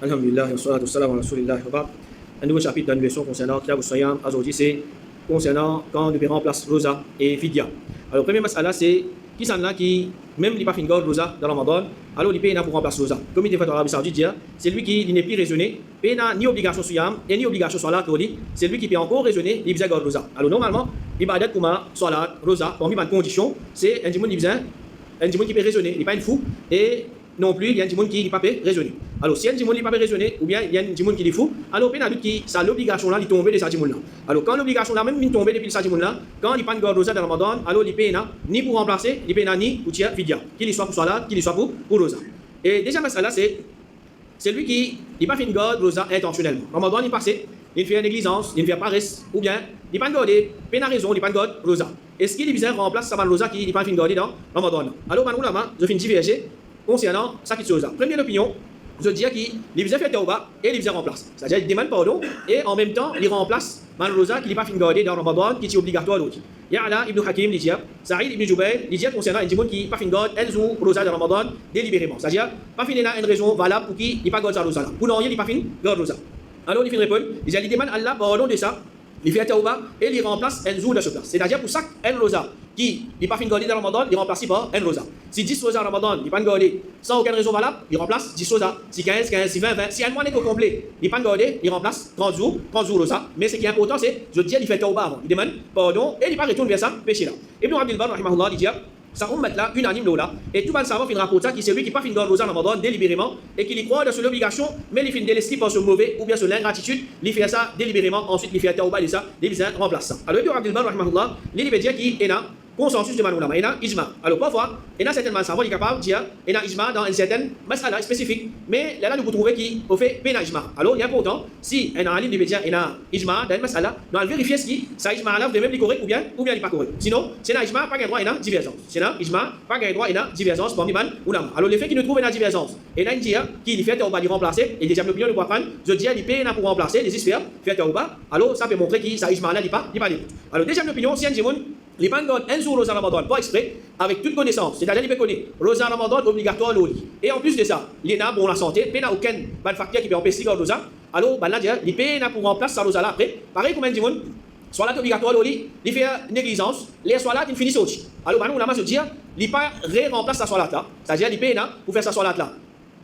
Alhamdulillah, wa salatu wassalam ala rasulillah wa ba'd. Un nouveau chapitre dans une leçon concernant Kitab al-Siyam. Aujourd'hui, c'est concernant quand le parent remplace Rosa et Fidya. Alors, premier masala, c'est qui s'en a qui, même il pas fait une garde Rosa dans Ramadan, alors il paye pour remplacer Rosa. Comme il était fait en Arabie Saoudite, c'est lui qui n'est plus raisonné, il n'a ni obligation Siyam et ni obligation Salat, c'est lui qui peut encore raisonner, il besoin garde Rosa. Alors, normalement, l'ibadat comme Salat, Rosa, parmi les conditions, c'est un dimon qui peut raisonner, il n'est pas une fou, et non plus, il y a un dimon qui ne peut pas raisonner. Alors, si un dimon ne peut pas raisonner, ou bien il y a un dimon qui est fou, alors il y a qui ça l'obligation là, il tombe de ce dimon là. Alors, quand l'obligation là, même il tombe depuis ce dimon là, quand il n'y a pas de garde Rosa dans Ramadan, alors il paye ni pour remplacer, il paye ni pour tirer Fidya, qu'il soit pour Salat, qu'il soit pour Rosa. Et déjà, ça là, c'est lui qui n'a pas fait une garde Rosa intentionnellement. Ramadan, il passe, il fait une négligence, il fait paresse, ou bien il n'a pas de garde, il n'a pas raison, il n'a pas de garde Rosa. Est-ce qu'il est besoin de remplacer sa Rosa qui n'a pas fait une garde dans Ramadan? Alors, je fais une diverger concernant ça qui est Rosa. Première opinion, je dis qu'il vient faire Tauba et il vient remplacer. C'est-à-dire qu'il demande pardon et en même temps il remplace Man Rosa qui n'est pas fait une garde dans Ramadan qui est obligatoire l'autre. Ya'la ibn Hakim dit, Saïd ibn Jubayr dit concernant un dimon qui n'a pas fait une garde, elle joue Rosa dans Ramadan délibérément. C'est-à-dire, pas fait une raison valable pour qui il n'a pas garde sa Rosa là. Pour non, il n'a pas fait une garde Rosa. Alors il fait une réponse, il demande Allah pardon de ça. Il fait Tauba et il remplace un jour de ce place. C'est-à-dire pour ça qu'un Rosa qui n'est pas fait une garde dans Ramadan, il remplace par un Rosa. Si 10 Rosa en Ramadan, il n'est pas une garde sans aucune raison valable, il remplace 10 Rosa. Si 15, si 20, 20. Si un mois n'est pas complet, il n'est pas une garde, il remplace 30 jours Rosa. Mais ce qui est important, c'est, je dis, il fait Tauba avant. Il demande pardon et il n'est pas retourne vers ça péché là. Ibn Abdul Bar, rahimahullah, il dit, ça on met là unanime là et tout le monde savant fin rapporte ça qui c'est lui qui pas fin garde Rosa en Ramadan délibérément et qui y croit de son obligation mais il fin délaissé par ce mauvais ou bien sur l'ingratitude il fait ça délibérément ensuite il fait tauba de ça il vient remplace ça alors Ibn Abdul Bar rahimahullah il veut dire qui est là consensus de Manoula, il y a ijma. Alors parfois, il y a certainement savants qui sont capables de dire il y a ijma dans une certaine masala spécifique, mais là nous trouvons qui au fait pas ijma. Alors il y a pourtant si un alim veut dire il y a ijma dans une masala, nous allons vérifier si ça ijma là de même correct ou bien il n'est pas correct. Sinon, c'est un ijma pas gain droit il y a divergence. C'est un ijma pas gain droit il y a divergence parmi man ulama. Alors le fait qu'il nous trouve une divergence et là il dit qu'il fait tauba de remplacer et deuxième opinion de quoi prendre, je dis il paye pour remplacer les sphères faire tauba. Alors ça peut montrer que ça ijma là il pas alors deuxième opinion si un jimoun les pas un jour Rosa Ramadan, pas exprès, avec toute connaissance. C'est-à-dire, il peut connaître Rosa Ramadan obligatoire l'oli. Et en plus de ça, il n'a pour la santé, il n'a aucun facteur qui peut empêcher la Rosa. Alors, là, il peut pour remplacer sa Rosa là après. Pareil comme un dimon, soit là obligatoire l'oli, il fait négligence, les soit là, il finit sorti. Alors, on a se dire, il pas remplace sa solat là. C'est-à-dire, il peut pour faire sa solat là.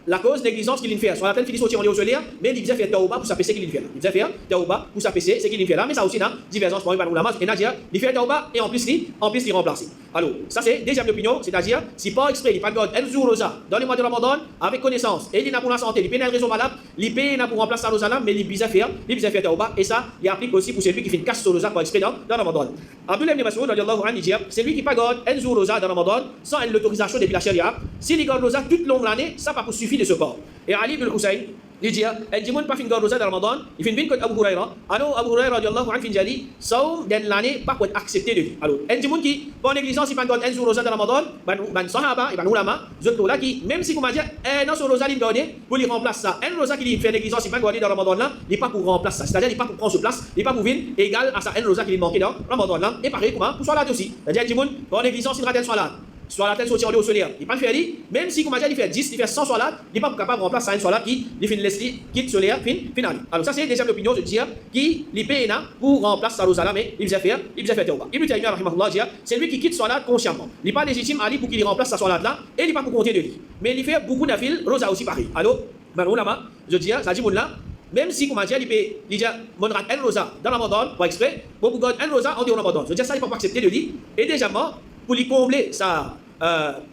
La cause négligence qu'il fait, soit la tête finit sortir en est au soleil, mais il vient faire tauba pour sa PC qu'il fait là. Il vient faire tauba pour sa PC, c'est qu'il fait là, mais ça aussi dans divergence pour la masse et Nadia, il fait tauba et en plus il remplace. Alors, ça c'est deuxième opinion, c'est-à-dire si pas exprès, il pas de garde un jour Rosa dans les mois de Ramadan avec connaissance et il n'a pour la santé, il paye une raison valable, il paye pour remplacer sa Rosa là, mais il vient faire tauba et ça il applique aussi pour celui qui fait une casse sur Rosa pas exprès dans Ramadan. Abdullah ibn Mas'ud radiyallahu anhu dit c'est lui qui pas garde un jour Rosa dans Ramadan sans l'autorisation depuis la charia. S'il garde Rosa toute longue l'année, ça pas pour suffire de ce corps. Et Ali ibn Hussein, il dit, un dimon pas fin garde Rosa dans Ramadan, il fait une bin comme Abu Huraira. Alors Abu Huraira radiyallahu anhu fin dit, saum dans l'année pas pour être accepté de lui. Alors un dimon qui par négligence il pas garde un jour Rosa dans Ramadan, ban sahaba et ban ulama, je là qui même si comment dire un sur Rosa il garde pour lui remplacer ça. Un Rosa qui fait négligence il pas garde dans Ramadan là, il pas pour remplacer ça. C'est-à-dire il pas pour prendre sa place, il pas pour venir égal à ça un Rosa qui lui manquait dans Ramadan là. Et pareil comment pour Salat aussi. C'est-à-dire un dimon par négligence il rate Salat. Soit la tête sortie en haut au soleil, il pas fait même si comment dire il fait 10, il fait 100 solat, il n'est pas capable de remplacer une solat qui il finit laisser quitte soleil final. Alors ça c'est deuxième opinion de dire qui il paye pour remplacer sa Rosa mais il vient faire tauba. Ibn Taymiyyah rahimahullah dit c'est lui qui quitte solat consciemment. Il n'est pas légitime Ali pour qu'il remplace sa solat là et il n'est pas pour compter de lui. Mais il fait beaucoup d'afil, Rosa aussi pareil. Alors ulama, je dis ça dit là même si comment dire il paye il dit mon rat un Rosa dans Ramadan pas exprès, beaucoup garde un Rosa en dehors Ramadan. Je dis ça il pas accepter de lui et deuxièmement pour lui combler sa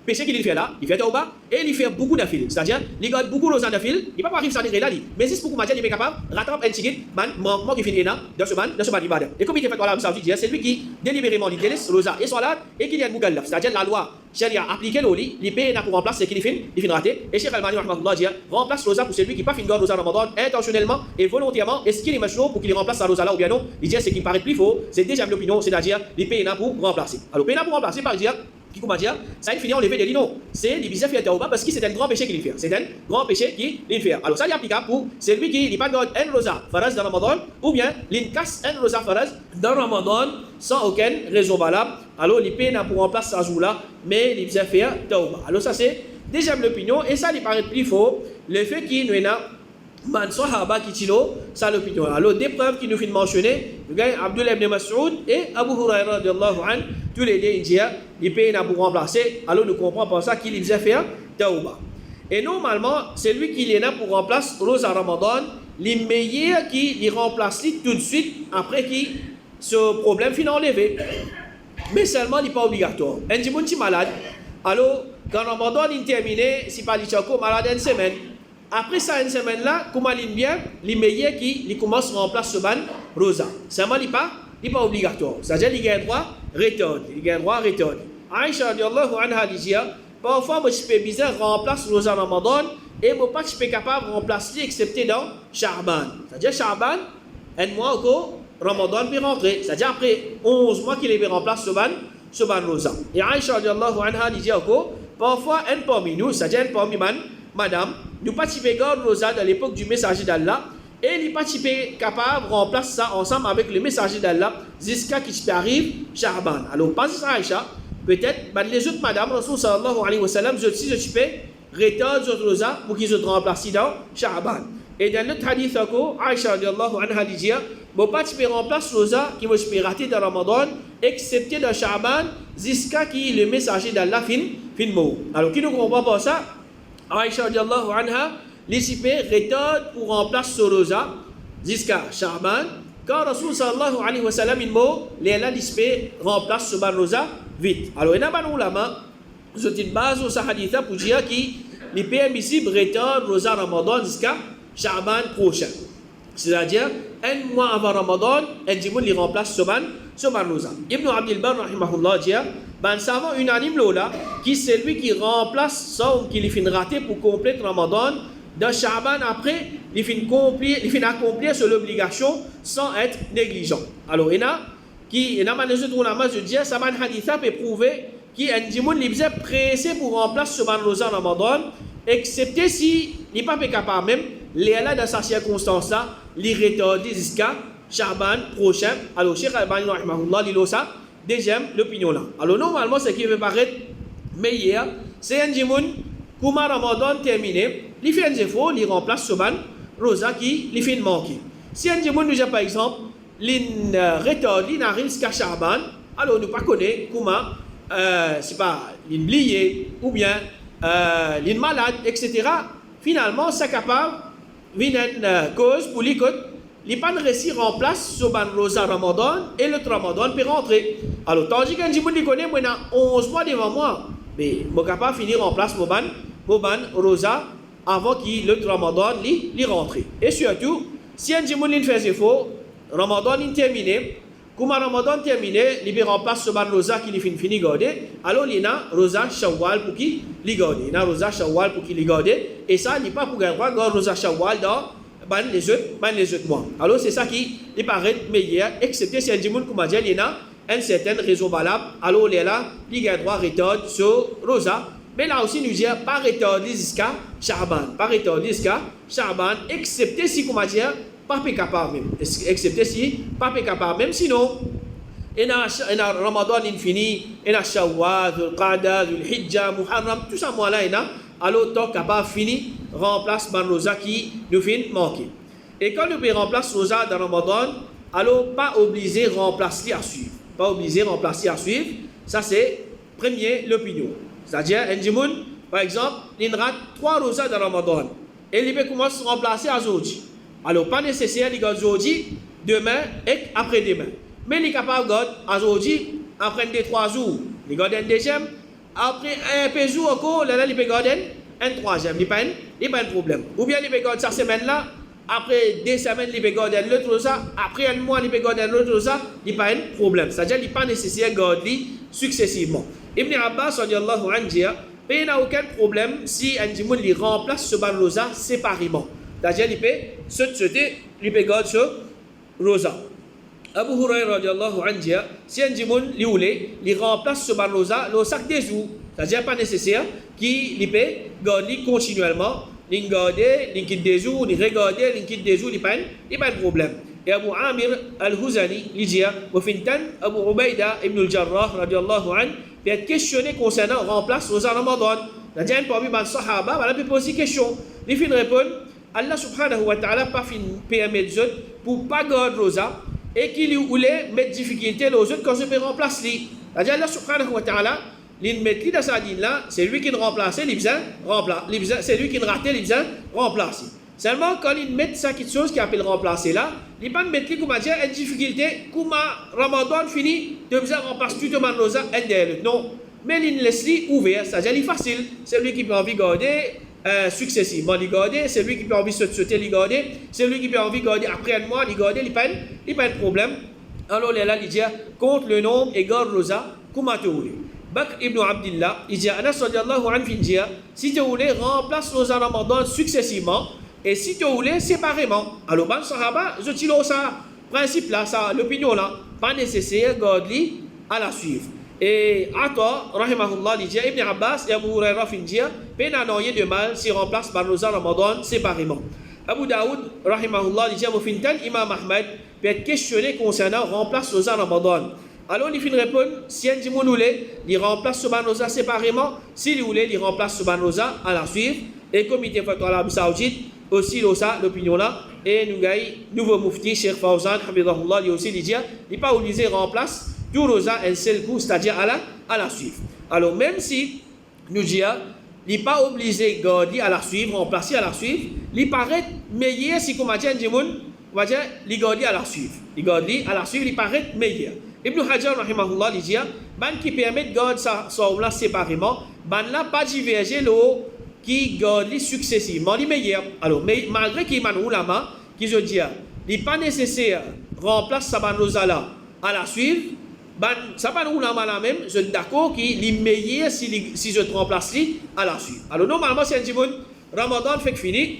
péché qu'il fait là, il fait tauba et il fait beaucoup d'affil. C'est-à-dire, il garde beaucoup de d'affil, il ne peut pas arriver à dire là, mais si c'est pour il est capable de rattraper un ticket, manquement qui finit là, dans ce ban ibadah. Et comme il fait dans la Saoudite, c'est lui qui délibérément il délaisse Rosa et Salat et qu'il y a un mukallaf. C'est-à-dire, la loi Sharia appliquée au lit, il paye pour remplacer ce qu'il fait raté. Et Cheikh Al-Albani rahimahullah dit remplace Rosa pour celui qui n'a pas fait garde Rosa Ramadan intentionnellement et volontairement. Est-ce qu'il est machou pour qu'il remplace sa Rosa là ou bien non? Il dit ce qui paraît plus faux, c'est déjà l'opinion, c'est-à-dire, il paye pour remplacer. Alors, paye pour remplacer par dire qui comment dire, ça il finit enlever des non. C'est les bizarres faire tauba parce que c'est un grand péché qu'il fait. C'est un grand péché qu'il fait. Alors ça il est applicable pour celui qui n'est pas garde un Rosa faraz dans Ramadan ou bien il casse un Rosa faraz dans Ramadan sans aucune raison valable. Alors il paye pour remplacer sa jour là, mais il bizarres faire tauba. Alors ça c'est deuxième opinion et ça il paraît plus faux le fait qu'il n'y a Man Sahaba qui tilo, ça l'opinion. Alors, des preuves qui nous font mentionner, nous avons Abdullah ibn Mas'ud et Abu Huraira radiallahu anhu, tous les deux, ils disent, les pays n'a pour remplacer, alors nous comprenons par ça qu'il faisait faire Tauba. Et normalement, c'est lui qui est là pour remplacer Rosa Ramadan, les meilleurs qui les remplacent tout de suite après qui ce problème finit enlevé. Mais seulement, il n'est pas obligatoire. Un petit monde malade, alors, quand Ramadan est terminé, si pas les chako malade une semaine. Après ça, une semaine là, comment il bien, les meilleurs qui commencent à remplacer ce ban Rosa. Seulement, il n'est pas obligatoire. C'est-à-dire, il a droit return. Il a droit return. Aïcha radiallahu anha dit, parfois, moi, je peux bizarre remplacer Rosa Ramadan et moi, pas je peux capable de remplacer excepté dans Sha'ban. C'est-à-dire, Sha'ban, un mois au Ramadan peut rentrer. C'est-à-dire, après 11 mois qu'il est remplacé ce ban Rosa. Et Aïcha radiallahu anha dit, parfois, un parmi nous, c'est-à-dire, un parmi madame, nous participons à Rosa dans l'époque du messager d'Allah et les participants capables de remplacer ça ensemble avec le messager d'Allah jusqu'à qu'il arrive Sha'ban. Alors, pas ça, Aïcha, peut-être, les autres madames, Rasul sallallahu alayhi wa sallam, je peux retourner sur Rosa pour qu'ils soient remplacés dans Sha'ban. Et dans notre hadith, Aïcha radiallahu anha dit, bon, participants remplacent Rosa qui vont se rater dans Ramadan, excepté dans Sha'ban, jusqu'à qui le messager d'Allah fin mort. Alors, qui ne comprend pas ça? Aïcha radiallahu anha, les retournent pour remplacer ce Rosa jusqu'à Sha'ban. Quand Rasul sallallahu alayhi wa sallam il mort, les remplacent ce Rosa vite. Alors, il y a un ulama, c'est une base au hadith pour dire que les permissibles retournent Rosa Ramadan jusqu'à Sha'ban prochain. C'est-à-dire, un mois avant Ramadan, un djimoun les remplace ce Rosa. Ibn Abdil Bar, rahimahullah, dit, ben savant unanime là, qui c'est lui qui remplace ça ou qui les fait rater pour compléter Ramadan. Dans Sha'ban, après, il fait accomplir sur l'obligation sans être négligent. Alors, il y a qui, il y a des ulama, je dis, ça man haditha peut prouver qu'il y a un djimoun qui est pressé pour remplacer ce Rosa Ramadan, excepté si il n'est pas capable même, les là dans sa circonstance là, il retourne jusqu'à Sha'ban prochain. Alors, Cheikh Al-Albani, rahimahullah, il a ça. Deuxième, l'opinion là. Alors, normalement, ce qui veut paraître meilleur, c'est un djimoun, comment Ramadan terminé, il fait un défaut, il remplace ce Rosa qui il fait manquer. Si un djimoun, déjà par exemple, il retourne, il arrive jusqu'à Sha'ban, alors nous ne connaissons pas comment, c'est pas, il est oublié, ou bien, il est malade, etc. Finalement, c'est capable, il y a une cause pour lui les pas de récit remplace ce Rosa Ramadan et le Ramadan peut rentrer. Alors, tandis qu'un djimoun il connaît, moi, il y a 11 mois devant moi, mais je ne peux pas finir en place mon Rosa avant que le Ramadan il rentre. Et surtout, si un djimoun il fait faux, Ramadan il terminé, comme Ramadan terminé, il peut remplacer ce Rosa qui fini garder, alors il y a Rosa Shawwal pour qui il garde. Il y a Rosa Shawwal pour qui il garde, et ça, il n'est pas pour garder Rosa Shawwal dans les autres mois. Alors c'est ça qui paraît meilleur, excepté si un djimoun, comme dit, il y a une certaine raison valable, alors il est là, il a droit à retarder sur Rosa. Mais là aussi, nous disons pas retarder jusqu'à Sha'ban. Pas retarder jusqu'à Sha'ban, excepté si, comme dit, pas capable même. Excepté si, pas capable même. Sinon, il y a Ramadan infini, il y a Shawwal, Qada, Hijja, Muharram, tout ça, moi là, il y a. Alors, tant capable fini, remplace Rosa qui nous fait manquer. Et quand nous remplaçons Rosa dans Ramadan, alors pas obligé de remplacer à suivre. Pas obligé de remplacer à suivre. Ça, c'est premier l'opinion. C'est-à-dire, un djimoun, par exemple, il rate 3 Rosas dans Ramadan. Et il peut commencer à remplacer à aujourd'hui. Alors, pas nécessaire de garder aujourd'hui, demain et après-demain. Mais il est capable de garder aujourd'hui, après 2-3 jours, il garde un deuxième. Après un peu de jour encore, là, il peut garder un troisième. Il n'y a pas de problème. Ou bien il peut garder cette semaine-là, après 2 semaines, il peut garder l'autre Rosa, après un mois, il peut garder l'autre Rosa, il n'y a pas de problème. C'est-à-dire qu'il n'est pas nécessaire de garder successivement. Ibn Abbas, radiallahu anhu, dit, il n'y a aucun problème si un djimoun remplace ce Rosa séparément. C'est-à-dire qu'il peut sauter, il peut garder ce Rosa. Abu Huraira radiallahu anhu dit, si un djimoun il remplace ce Rosa, le sac des jours, c'est-à-dire pas nécessaire qu'il peut garder continuellement, il garde, il quitte des jours, il regarde, il quitte des jours, il n'y a pas de problème. Et Abu Amir al-Huzani, il dit, Abu Ubaida ibn al-Jarrah radiallahu anhu, peut être questionné concernant remplace Rosa Ramadan. C'est-à-dire, parmi les Sahaba, il peut poser question. Il fait répondre, Allah subhanahu wa ta'ala pas permettre eux pour pas garder rosa et qu'il voulait mettre difficulté aux autres quand je peux remplacer lui. C'est-à-dire Allah subhanahu wa ta'ala, il met dans sa ligne là, c'est lui qui le remplace, c'est lui qui le rate, il besoin remplacer. Seulement quand il met ça quelque chose qui appelle remplacer là, il pas mettre lui comme dire une difficulté comme Ramadan fini, de besoin remplacer tout le monde rosa et non. Mais il laisse lui ouvert, c'est-à-dire il est facile, c'est lui qui peut envie garder successivement il garder, c'est lui qui peut envie sauter il garder, c'est lui qui peut envie garder après un mois il garder, il pas de problème. Alors là il dit compte le nombre et garde rosa comment tu voulais. Bakr ibn Abdillah il dit Anas radiyallahu anhu dit si tu voulais remplace rosa Ramadan successivement et si tu voulais séparément. Alors ban sahaba je dis ça principe là ça l'opinion là pas nécessaire garder à la suivre. Et Atta, rahimahullah, dit Ibn Abbas et Abu Huraira findir, peine à n'ayez de mal si remplace par rosa Ramadan séparément. Abu Daoud, rahimahullah, dit Moufintan, Imam Ahmed, peut être questionné concernant remplace rosa Ramadan. Alors, il finit répondre si un dimoun voulait, il remplace ce rosa séparément, s'il voulait, il remplace ce rosa à la suivre. Et comité fatwa l'Arabie Saoudite, aussi l'opinion là, et nous avons nouveau moufti, Cheikh Fawzan, Habibullah, il aussi dit il pas obligé remplace tout rosa un seul coup, c'est-à-dire à la suivre. Alors même si nous disons, il n'est pas obligé de garder à la suivre, remplacer à la suivre, il paraît meilleur si comme dit on va dire, il garde à la suivre. Il garde à la suivre, il paraît meilleur. Ibn Hajar rahimahullah dit, ban qui permet de garder ça là séparément, ban là pas diverger l'eau qui garde successivement, il meilleur. Alors mais malgré qu'il y a un ulama qui se dit, il n'est pas nécessaire remplacer sa rosa là à la suivre. Ça va nous la même, je suis d'accord qu'il est meilleur si je te remplace à la suite. Alors normalement, c'est un petit peu, Ramadan fait que fini.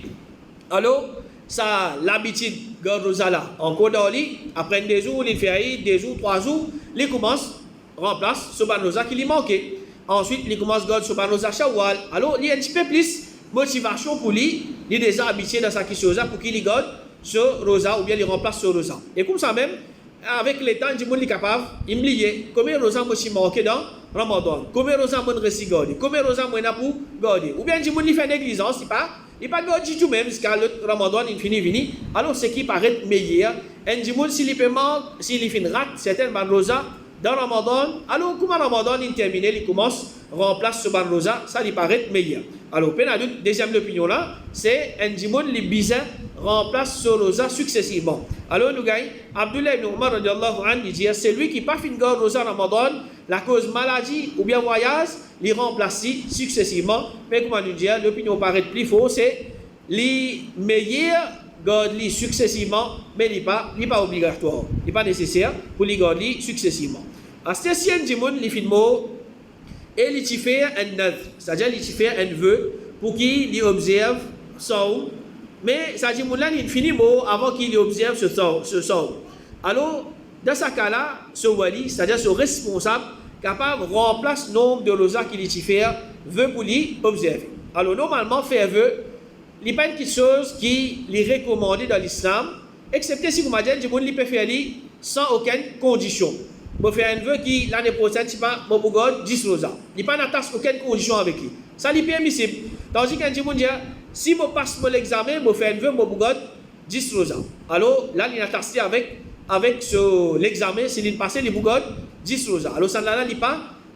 Alors, ça l'habitude garde rosa là. Encore dans lit, après des jours, il fait 2 jours, 3 jours, il commence remplace ce rosa qui lui manquait. Ensuite, il commence garde ce rosa Shawwal. Alors, il y a un petit peu plus motivation pour lui, il est déjà habitué dans sa question pour qu'il garde ce rosa ou bien il remplace ce rosa. Et comme ça même, avec le temps, il est capable d'oublier combien de rosa je suis manqué dans Ramadan, combien de rosa je suis gardé, combien de rosa je suis pour garder. Ou bien il fait négligence, il pas gardé tout même jusqu'à le Ramadan, il finit. Alors, ce qui paraît meilleur, s'il fait rate certaines rosa dans Ramadan, alors comment Ramadan il termine, il commence remplace ce rosa, ça lui paraît meilleur. Alors, deuxième opinion là, c'est un djimoun les bizarres remplace ce rosa successivement. Alors, nous gagnons, Abdullah ibn Umar radiallahu anhu dit c'est lui qui pas fin garde rosa Ramadan, la cause maladie ou bien voyage, il remplace successivement. Mais comment nous dire, l'opinion paraît plus fausse, c'est les meilleurs garde successivement, mais il n'est pas obligatoire, il n'est pas nécessaire pour les garder successivement. À ce si un djimoun les fin mot et il fait un nadr, c'est-à-dire il fait un vœu pour qu'il observe son. Mais ça dit là il finit mot avant qu'il observe ce sort. Alors dans ce cas-là, ce wali, c'est-à-dire ce responsable, capable de remplacer le nombre de rosa qu'il fait veut pour lui observer. Alors normalement faire vœu, il n'y a pas quelque chose qui est recommandé dans l'islam, excepté si vous m'avez dit il peut faire sans aucune condition. Vous faire un vœu qui l'année prochaine c'est pas mon bougon 10 rosa. Il n'y a pas aucune condition avec lui. Ça lui permissible. Tandis qu'un dit si je passe mon examen, je fais un vœu, je vais 10 rosa. Alors là, il a tassé avec l'examen, s'il est passé, il va 10 rosa. Alors ça là, il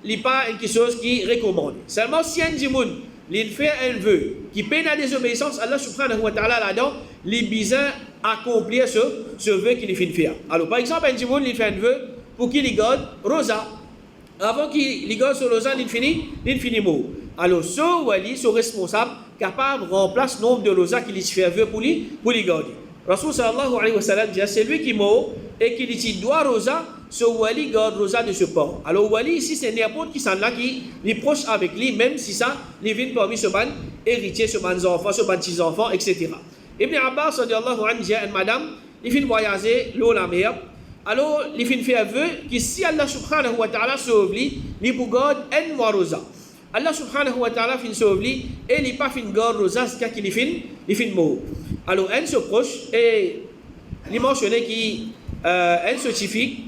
n'est pas quelque chose qui est recommandé. Seulement si un djimoun, il fait un vœu qui peine à désobéissance, Allah subhanahu wa ta'ala là-dedans, il a besoin d'accomplir ce vœu qu'il fait faire. Alors par exemple, un djimoun, il fait un vœu pour qu'il garde rosa. Avant qu'il garde ce rosa, il finit mot. Alors ce wali, ce responsable, capable de remplacer le nombre de rosa qu'il fait vœu pour lui garder. Rasul sallallahu alayhi wa sallam dit c'est lui qui mort et qui dit doit rosa, ce wali garde rosa de ce port. Alors wali ici c'est n'importe qui s'en là qui est proche avec lui, même si ça, il vient parmi ce ban héritier, ce ban enfants, ce ban petits enfants, etc. Ibn Abbas sallallahu alayhi wa sallam dit une madame, il vient voyager l'eau la mer. Alors il vient faire vœu que si Allah subhanahu wa ta'ala sauve lui, il peut garder un mois rosa. Allah subhanahu wa ta'ala fin sauve lui et il pas fin garde rosa jusqu'à qu'il fin mort. Alors elle se proche et il mentionne qu'il un scientifique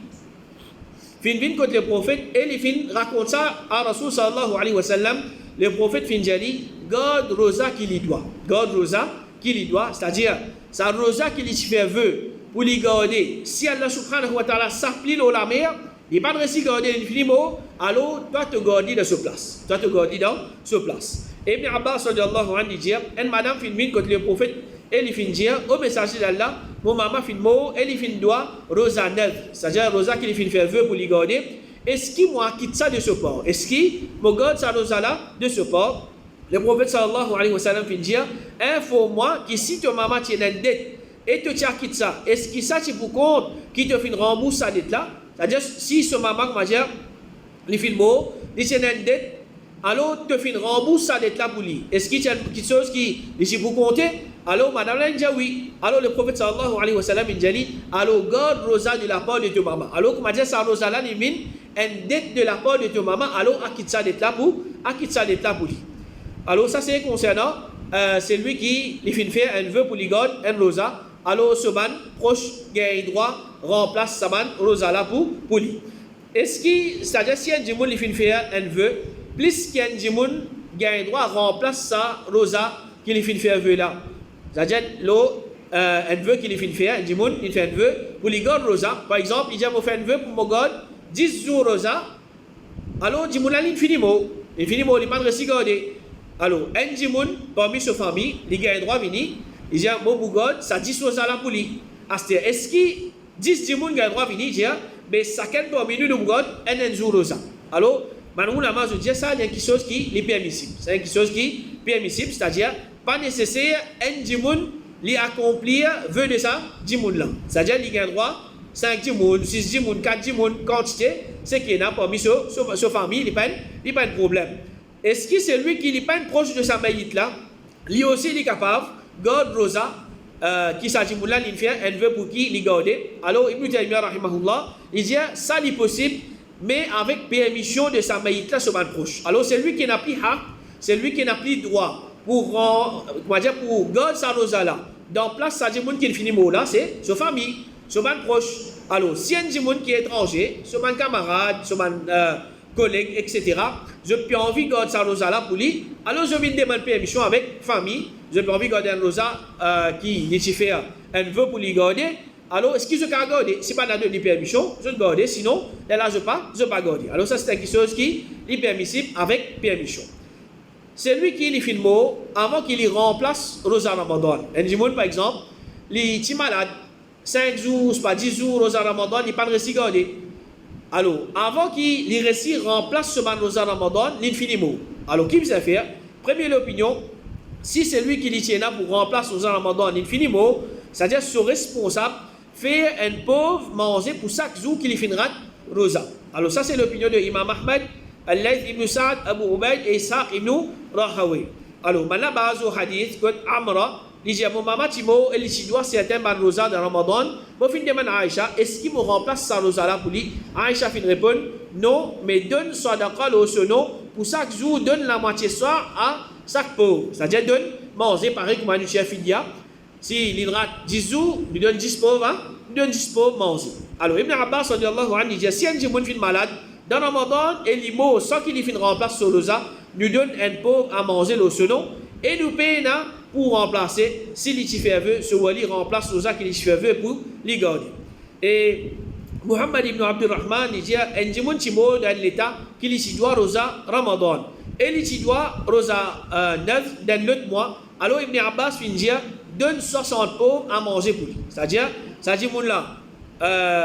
fin contre le prophète et il fin raconte ça à Rasul sallallahu alayhi wa sallam. Le prophète fin dit garde rosa qu'il doit, garde rosa qui lui doit, c'est-à-dire, sa rosa qui lui fait vœu pour lui garder. Si Allah subhanahu wa ta'ala s'applique la mer, il n'est pas de récit garder l'infiniment, alors toi te garder dans ce place. Toi te garder dans ce place. Et Ibn Abbas sallallahu alayhi wa sallam, une madame filmine contre le prophète, elle lui fait dire, au messager d'Allah, mon maman fait mot, elle lui fait doigt, rosa neuve, c'est-à-dire rosa qui lui fait faire vœu pour lui garder. Est-ce qu'il moi quitte ça de ce port? Est-ce qu'il me garde sa rosa là de ce port? Le prophète sallallahu alayhi wa sallam fait dire, informe-moi que si ton maman tient une dette et te tient quitte ça, est-ce que ça tu pour compte qui te fait rembourser sa dette là? C'est-à-dire si ce maman majeur, il fait mot, il tient une dette, alors te fait rembourser sa dette là pour lui. Est-ce qu'il y a quelque chose qui est pour compter? Alors madame là dit oui. Alors le prophète sallallahu alayhi wa sallam il dit, alors garde rosa de la part de ton maman. Alors comme dit ça rosa là il mine une dette de la part de ton maman, alors acquitte sa dette là pour lui. Alors ça c'est concernant c'est lui qui lui fait faire un vœu pour lui garder un rosa. Alors ce man proche gagne droit remplace sa man rosa là pour lui. Est-ce que c'est-à-dire si un djimoun lui fait faire un vœu, plus qu'un djimoun gagne droit remplace sa rosa qui lui fait faire vœu là. C'est-à-dire un vœu qui lui fait faire, un djimoun il fait un vœu pour lui garder rosa. Par exemple, il dit moi faire un vœu pour me garder 10 jours rosa. Alors djimoun là il finit mot, il pas de récit garder. Alors, un djimoun, parmi sa famille, il a un droit de venir, il dit, mon bougod, ça 10 rosa là pour lui. Est-ce que 10 djimoun a un droit de venir, il dit, mais ça qu'un parmi nous, bougod, un jour rosa. Alors, maintenant, je dis ça, il y a quelque chose qui est permissible. C'est quelque chose qui est permissible, c'est-à-dire, pas nécessaire, un djimoun, lui accomplir, vœu de ça, djimoun là. C'est-à-dire, il a un droit, 5 djimoun, 6 djimoun, 4 djimoun, quantité, c'est qu'il y a parmi sa famille, il n'y a pas de problème. Est-ce que c'est lui qui n'est pas proche de sa maït là, lui aussi il est capable, garde rosa, qui s'agit de là, il fait un vœu pour qui il garde. Alors Ibn Taymiyyah rahimahullah, il dit ça est possible, mais avec permission de sa maït là, sur son proche. Alors c'est lui qui n'a plus haq, c'est lui qui n'a plus droit pour garder sa rosa là. Dans place, ça dit qui finit mot là, c'est sa famille, son proche. Alors si un djimoun qui est étranger, son camarade, son collègue, etc. Je peux envie de garder sa rosa là pour lui. Alors je viens demander permission avec famille. Je peux envie de garder un rosa qui fait un vœu pour lui garder. Alors est-ce que je peux garder? Si pas de permission, je vais garder. Sinon, là je ne peux pas garder. Alors ça c'est quelque chose qui est permissible avec permission. C'est lui qui lui fait le mot avant qu'il remplace rosa Ramadan. Un djimoun par exemple, il est malade. 5 jours, pas 10 jours, rosa Ramadan, il n'est pas de récit garder. Alors, avant qu'il les récits remplace ce rosa Ramadan, l'infiniment. Alors, qui va faire? Première opinion, si c'est lui qui les tient là pour remplacer rosa Ramadan, l'infiniment, c'est-à-dire ce responsable fait un pauvre manger pour chaque jour qu'il finira rosa. Alors, ça c'est l'opinion de Imam Ahmed, Al-Layth ibn Sa'd, Abu Ubayd et Ishaq ibn Rahawi. Alors, maintenant, base au hadith, que Amra, il dit, mon maman Timo, elle doit certains rosa de Ramadan. Moi, je demande à Aïcha, est-ce qu'il me remplace sa rosa là pour lui? Aïcha fin répond, non, mais donne sadaqa le sono, pour chaque jour, donne la moitié soir à chaque pauvre. C'est-à-dire, donne manger pareil comme un chef fidia. Si il rate 10 jours, il donne 10 pauvres, hein? Il donne 10 pauvres manger. Alors, Ibn Abbas, sallallahu alayhi wa sallam, si un djimoun fin malade, dans Ramadan, et l'imo, sans qu'il fin remplace sa rosa, nous donne un pauvre à manger le sono, et nous payons pour remplacer, si l'itifer veut, ce wali remplace rosa qui l'itifer veut pour les garder. Et Muhammad ibn Abdurrahman, il dit, un djimoun timo dans l'état qu'il y doit rosa Ramadan. Et il doit rosa 9 dans l'autre mois. Alors Ibn Abbas fin dire, donne 60 pauvres à manger pour lui. C'est-à-dire, ça dit moun là,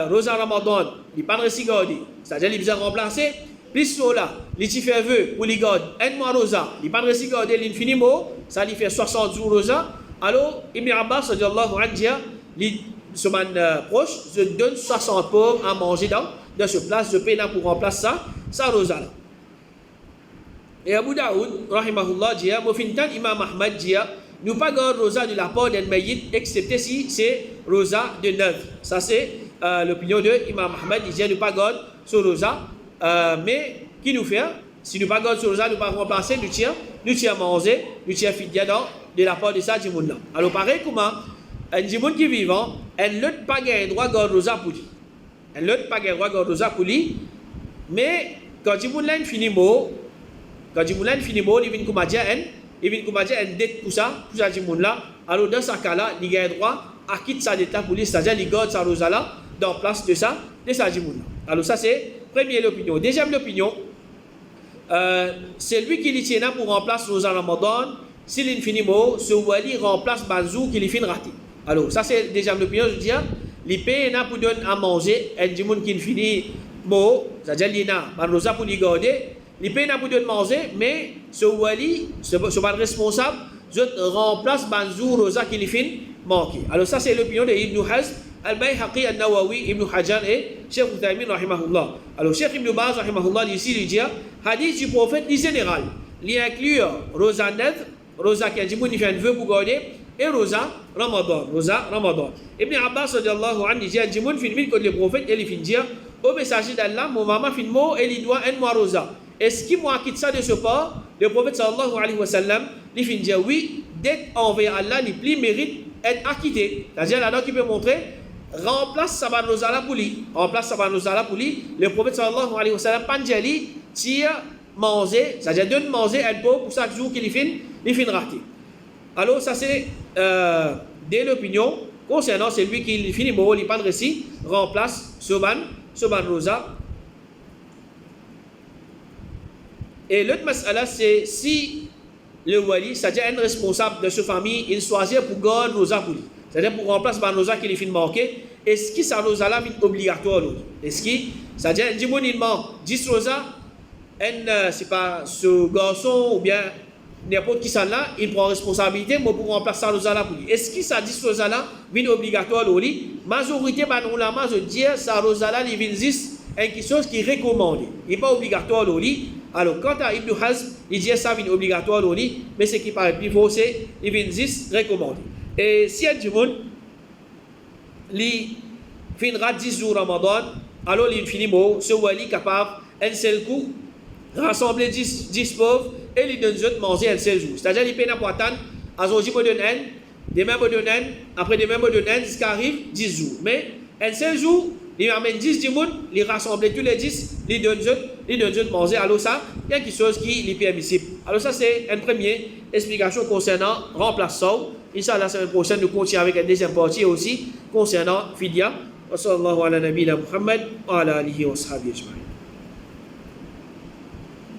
rosa Ramadan, il n'est pas de récit garder. C'est-à-dire, il besoin remplacer. Plus cela, il fait vœu pour les garder un mois rosa, il n'est pas de récit garder l'infiniment, ça lui fait 60 jours rosa. Alors, Ibn Abbas, sallallahu alayhi wa sallam, ce man proche, je donne 60 pauvres à manger dans ce place, je paye pour remplacer ça rosa là. Et Abu Daoud, rahimahullah, dit, Mofintan Imam Ahmad dit, nous pas garder rosa de la part d'un maït, excepté si c'est rosa de 9. Ça c'est l'opinion de Imam Ahmad, il dit, nous pas garder ce rosa. Mais qui nous fait? Si nous ne pas gardons sur ça, nous ne pas remplacer, nous tiens manger, nous tiens fidia de la part de ça, djimoun là. Alors pareil comment un djimoun qui est vivant, un l'autre pas gagne droit garder rosa pour lui. Un l'autre pas gagne droit garder rosa pour lui. Mais quand djimoun là finit mot, il vient comme dire une dette pour ça djimoun là, alors dans ce cas-là, il a droit à quitter sa dette pour lui, c'est-à-dire il garde sa rosa là dans place de ça djimoun. Alors ça c'est première opinion. Deuxième opinion, c'est lui qui lui tient pour remplacer rosa Ramadan, s'il finit mot, ce wali remplace Banzou qui lui finit raté. Alors ça c'est deuxième opinion, je dis, les pays pour donner à manger, un djimoun qui finit mot, c'est-à-dire il y a un rosa pour lui garder, les pays pour donner à manger, mais ce wali, ce responsable, je remplace Banzou rosa qui lui finit manqué. Alors ça c'est l'opinion de Ibn Hazm, Al-Bayhaqi, Al-Nawawi, Ibn Hajar et Cheikh Uthaymin rahimahullah. Alors Cheikh Ibn Baz rahimahullah ici il dit hadith du prophète en général, il inclut rosa net, rosa qui a dit il fait un vœu pour garder et rosa Ramadan. Ibn Abbas radiyallahu anhu dit Jimoun fin min que le prophète il fin dire au messager d'Allah mon maman fin mot et il doit un mois rosa. Est-ce qu'il moi quitte ça de ce pas? Le prophète sallallahu alayhi wa sallam il fin dire oui, dette envers Allah les plus mérite être acquitté. C'est-à-dire là qui peut montrer remplace Saban Rosala pour lui. Le prophète sallallahu alayhi wa sallam panjali tire manger, c'est-à-dire donne manger un peu pour chaque jour qu'il fin raté. Alors ça c'est dès l'opinion concernant celui qui finit mort, il pas de récit, remplace Soban Rosa. Et l'autre mas'ala c'est si le wali, c'est-à-dire un responsable de sa famille, il choisit pour garder rosa pour lui. C'est-à-dire pour remplacer par rosa qui est marqué, est-ce que ça rosa là est obligatoire? Est-ce que, c'est-à-dire un djimoun il manque 10 rosa, c'est pas ce garçon ou bien n'importe qui ça là, il prend responsabilité pour remplacer ça rosa là pour lui. Est-ce que ça 10 rosa là est obligatoire pour lui? Majorité par ulama je dis ça rosa là il vient juste quelque chose qui est recommandé. Il n'est pas obligatoire pour lui. Alors, quant à Ibn Hazm, il dit ça est obligatoire pour lui, mais ce qui paraît plus faux, c'est qu'il vient juste recommandé. Et si un djimoun, il finira 10 jours Ramadan, alors il finit mot, ce wali capable, un seul coup, rassembler 10 pauvres et il donne autres manger un seul jour. C'est-à-dire qu'il paye pour attendre, à aujourd'hui, il donne un, demain, il donne un, après demain, il donne un, jusqu'à arrive 10 jours. Mais un seul jour, il amène 10 djimoun, il rassemble tous les 10, il donne autres manger. Alors ça, il y a quelque chose qui est permissible. Alors ça, c'est une première explication concernant remplaçant. Inch'Allah, la semaine prochaine, nous continuons avec une deuxième partie aussi concernant Fidya. Wa sallallahu ala nabiyina Muhammad wa ala alihi wa sahbihi ajma'in.